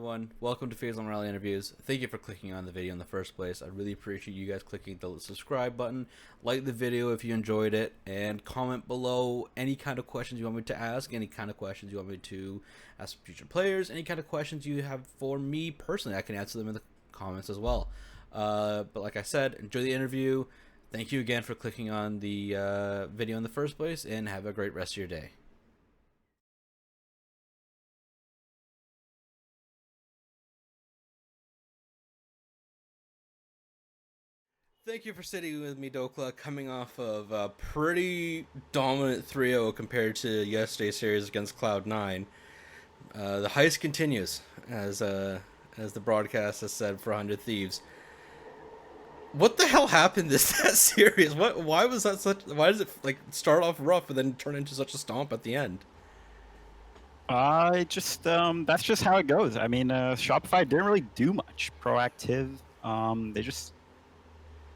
everyone. Welcome to Thieves Dhokla interviews. Thank you for clicking on the video in the first place. I really appreciate you guys clicking the subscribe button, like the video if you enjoyed it, and comment below any kind of questions you want me to ask, any kind of questions you want me to ask future players, any kind of questions you have for me personally. I can answer them in the comments as well. But like I said, enjoy the interview. Thank you again for clicking on the video in the first place, and have a great rest of your day. Thank you for sitting with me, Dhokla, coming off of a pretty dominant 3-0 compared to yesterday's series against Cloud9. The heist continues, as the broadcast has said for 100 Thieves. What the hell happened that series? Why was that such? Why does it start off rough and then turn into such a stomp at the end? That's just how it goes. I mean, Shopify didn't really do much proactive.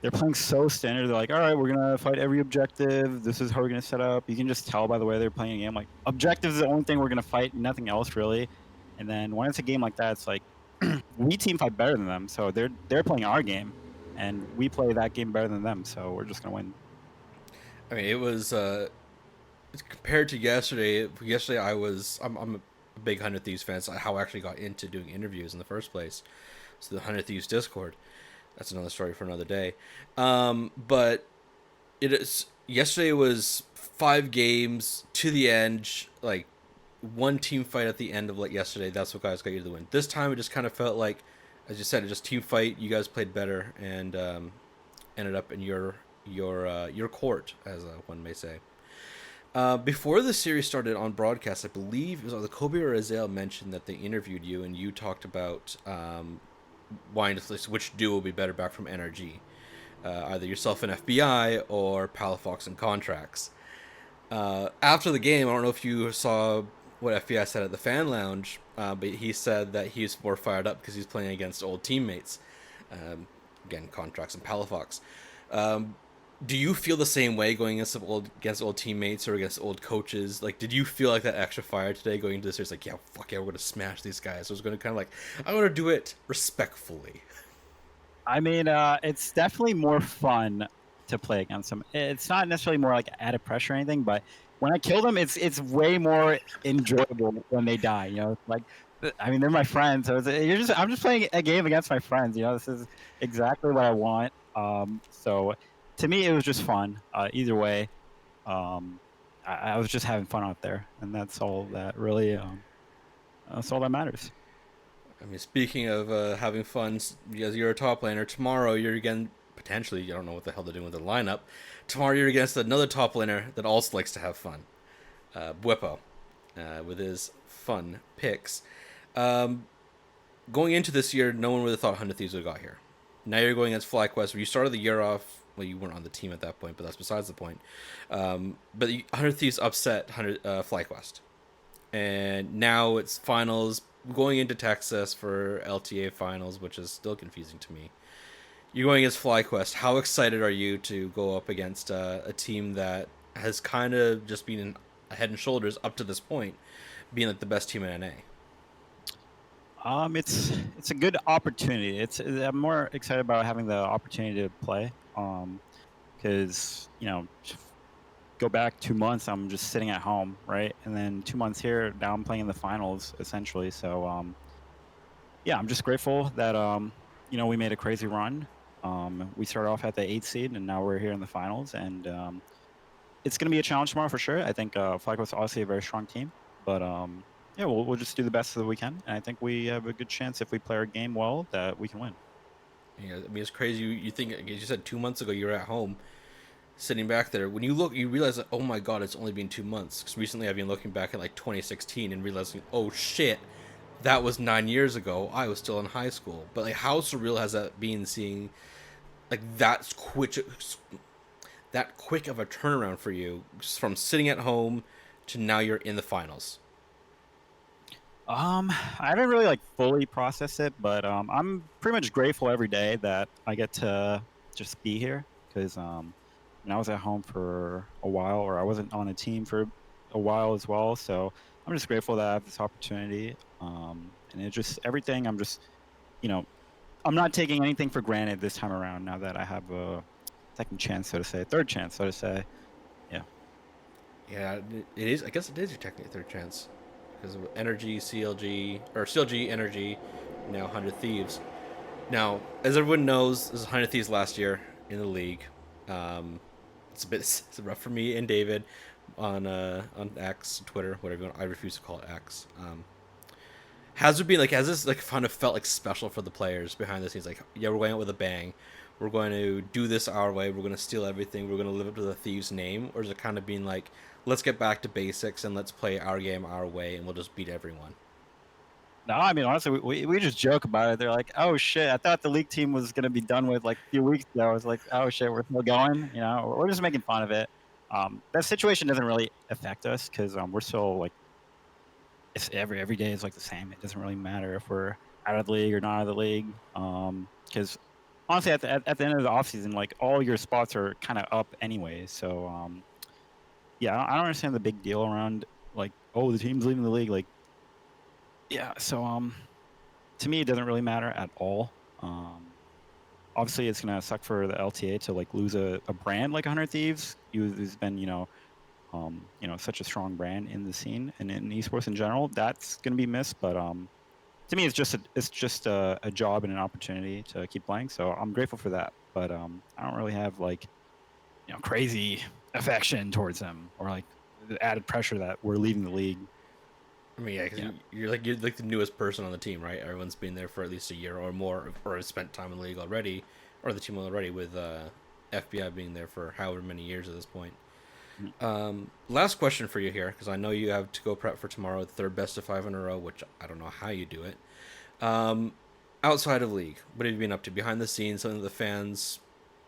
They're playing so standard. They're like, all right, we're gonna fight every objective. This is how we're gonna set up. You can just tell by the way they're playing a game. Like, objectives is the only thing we're gonna fight, nothing else really. And then when it's a game like that, it's like we team fight better than them, so they're playing our game, and we play that game better than them, so we're just gonna win. I mean, it was compared to yesterday. Yesterday, I'm a big 100 Thieves fan. It's how I actually got into doing interviews in the first place. So the 100 Thieves Discord. That's another story for another day. But it is yesterday was 5 games to the end, like one team fight at the end of yesterday. That's what guys got you to the win. This time it just kind of felt like, as you said, it just team fight. You guys played better and ended up in your court, as one may say. Before the series started on broadcast, I believe it was either Kobe or Azael mentioned that they interviewed you and you talked about wanting to list which duo would be better back from NRG. Either yourself and FBI or Palafox and Contracts. After the game, I don't know if you saw what FBI said at the fan lounge, but he said that he's more fired up because he's playing against old teammates. Again, Contracts and Palafox. Do you feel the same way going against old teammates or against old coaches? Like, did you feel like that extra fire today going into this series? Like, yeah, fuck yeah, we're gonna smash these guys. So I was gonna kind of I want to do it respectfully. I mean, it's definitely more fun to play against them. It's not necessarily more like added pressure or anything, but when I kill them, it's way more enjoyable when they die. You know, like, I mean, they're my friends, so I'm just playing a game against my friends. You know, this is exactly what I want. So to me, it was just fun. Either way, I was just having fun out there, and that's all that really. That's all that matters. I mean, speaking of having fun, because you're a top laner, tomorrow you're again, potentially, I don't know what the hell they're doing with the lineup. Tomorrow you're against another top laner that also likes to have fun. BWIPO, with his fun picks. Going into this year, no one would have thought 100 Thieves would have got here. Now you're going against FlyQuest, where you started the year off. Well, you weren't on the team at that point, but that's besides the point. But 100 Thieves upset FlyQuest. And now it's finals, going into Texas for LTA finals, which is still confusing to me. You're going against FlyQuest. How excited are you to go up against a team that has kind of just been head and shoulders up to this point, being like the best team in NA? It's a good opportunity. I'm more excited about having the opportunity to play. Because go back 2 months, I'm just sitting at home, right? And then 2 months here, now I'm playing in the finals essentially. So yeah, I'm just grateful that we made a crazy run. We started off at the 8th seed, and now we're here in the finals, and it's going to be a challenge tomorrow for sure. I think FlyQuest is obviously a very strong team, but yeah, we'll just do the best that we can, and I think we have a good chance if we play our game well that we can win. Yeah, I mean, it's crazy. You think, as you said, 2 months ago you were at home, sitting back there. When you look, you realize that, oh my god, it's only been 2 months. Because recently I've been looking back at 2016 and realizing, oh shit, that was 9 years ago. I was still in high school. But how surreal has that been, seeing that quick of a turnaround for you, from sitting at home to now you're in the finals? I haven't really fully processed it, but I'm pretty much grateful every day that I get to just be here, because I was at home for a while, or I wasn't on a team for a while as well. So I'm just grateful that I have this opportunity. And it just everything. I'm just, you know, I'm not taking anything for granted this time around. Now that I have a second chance, so to say, third chance, so to say. Yeah. Yeah, it is. I guess it is your technically third chance because of Energy, CLG, or CLG, Energy, now 100 Thieves. Now, as everyone knows, this is 100 Thieves last year in the league. Um, it's rough for me and David on X, Twitter, whatever you want. I refuse to call it X. Has there been like has this like kind of felt like special for the players behind the scenes? Like, yeah, we're going out with a bang. We're going to do this our way. We're going to steal everything. We're going to live up to the Thieves' name, or is it kind of being like, let's get back to basics and let's play our game our way, and we'll just beat everyone? No, I mean honestly, we just joke about it. They're like, "Oh shit, I thought the league team was gonna be done with like a few weeks ago." I was like, "Oh shit, we're still going." You know, we're just making fun of it. That situation doesn't really affect us because we're still like it's every day is like the same. It doesn't really matter if we're out of the league or not out of the league. Because honestly, at the end of the offseason, like all your spots are kind of up anyway. So yeah, I don't understand the big deal around like, oh, the team's leaving the league. Like, yeah, so to me, it doesn't really matter at all. Um, Obviously, it's gonna suck for the LTA to like lose a brand like 100 Thieves. Who's been such a strong brand in the scene and in esports in general. That's gonna be missed, but to me, it's just a job and an opportunity to keep playing. So I'm grateful for that. But I don't really have like crazy affection towards them or like the added pressure that we're leaving the league. I mean, yeah, because Yeah. you're like the newest person on the team, right? Everyone's been there for at least a year or more, or has spent time in the league already, or the team already. With FBI being there for however many years at this point. Mhm. Last question for you here, because I know you have to go prep for tomorrow, the third best of five in a row, which I don't know how you do it. Um, Outside of league, what have you been up to behind the scenes? Something that the fans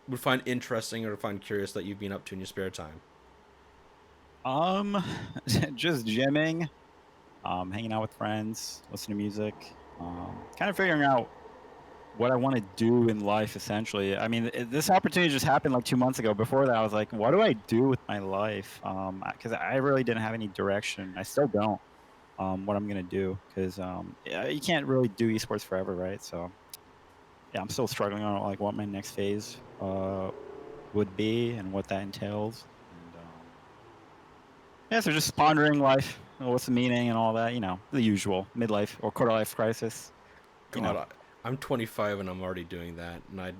would find interesting or find curious that you've been up to in your spare time. Um, just gymming, hanging out with friends, listening to music, kind of figuring out what I want to do in life. Essentially, I mean, this opportunity just happened like 2 months ago. Before that, I was like, what do I do with my life? Because I really didn't have any direction. I still don't. What I'm gonna do because yeah, you can't really do esports forever, right? So yeah, I'm still struggling on like what my next phase would be and what that entails. And yeah, so just pondering life, what's the meaning and all that, the usual midlife or quarter life crisis, you know. God, I'm 25 and I'm already doing that, and I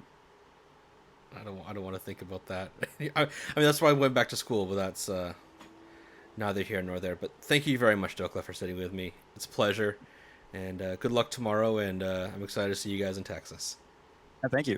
don't want to think about that. I mean, that's why I went back to school, but that's neither here nor there. But thank you very much, Dokla, for sitting with me. It's a pleasure, and good luck tomorrow. And I'm excited to see you guys in Texas. Thank you.